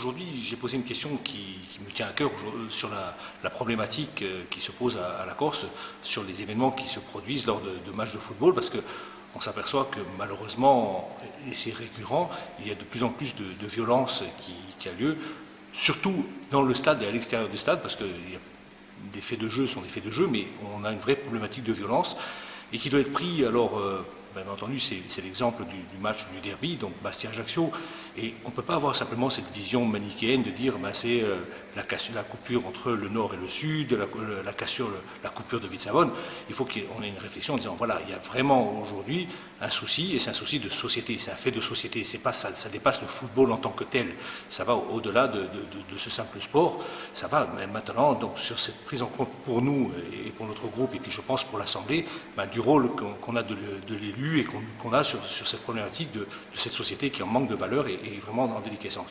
Aujourd'hui, j'ai posé une question qui me tient à cœur sur la problématique qui se pose à la Corse sur les événements qui se produisent lors de matchs de football, parce qu'on s'aperçoit que malheureusement, et c'est récurrent, il y a de plus en plus de violence qui a lieu, surtout dans le stade et à l'extérieur du stade, parce que des faits de jeu sont des faits de jeu, mais on a une vraie problématique de violence et qui doit être pris, alors, bien entendu, c'est l'exemple du match du derby, donc Bastia-Ajaccio, et on ne peut pas avoir simplement cette vision manichéenne de dire c'est la coupure entre le nord et le sud, la cassure, la coupure de Vitsavone. Il faut qu'on ait une réflexion en disant voilà, il y a vraiment aujourd'hui un souci, et c'est un souci de société, c'est un fait de société, c'est pas ça dépasse le football en tant que tel, ça va au-delà de ce simple sport, ça va maintenant donc sur cette prise en compte pour nous et pour notre groupe, et puis je pense pour l'Assemblée, du rôle qu'on a de l'élu et qu'on a sur cette problématique de cette société qui en manque de valeur et vraiment en déliquescence.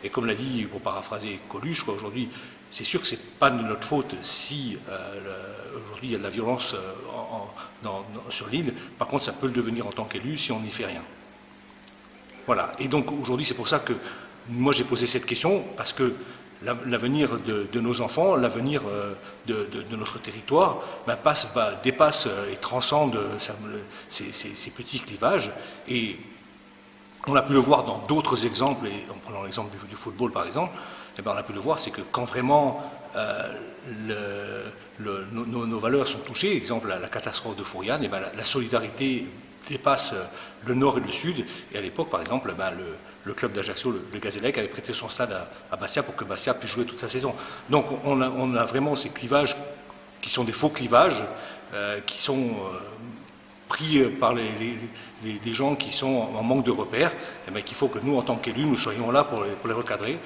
Et comme l'a dit, pour paraphraser Coluche, aujourd'hui, c'est sûr que ce n'est pas de notre faute si aujourd'hui il y a de la violence sur l'île. Par contre, ça peut le devenir en tant qu'élu si on n'y fait rien. Voilà. Et donc aujourd'hui, c'est pour ça que moi j'ai posé cette question, parce que l'avenir de nos enfants, l'avenir de notre territoire, dépasse et transcende ces petits clivages. Et on a pu le voir dans d'autres exemples, et en prenant l'exemple du football par exemple, on a pu le voir, c'est que quand vraiment nos valeurs sont touchées, exemple la catastrophe de Fouriane, la solidarité dépasse le nord et le sud, et à l'époque par exemple le club d'Ajaccio, le Gazélec, avait prêté son stade à Bastia pour que Bastia puisse jouer toute sa saison. Donc on a vraiment ces clivages qui sont des faux clivages, qui sont pris par des gens qui sont en manque de repères, qu'il faut que nous, en tant qu'élus, nous soyons là pour les recadrer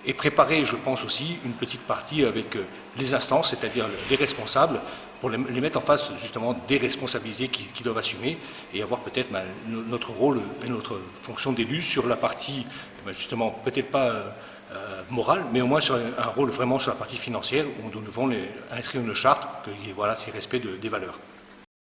et préparer, je pense aussi, une petite partie avec les instances, c'est-à-dire les responsables, pour les mettre en face justement des responsabilités qu'ils doivent assumer et avoir peut-être notre rôle et notre fonction d'élu sur la partie, justement, peut-être pas morale, mais au moins sur un rôle vraiment sur la partie financière où nous devons inscrire une charte pour qu'il y ait ces respects des valeurs.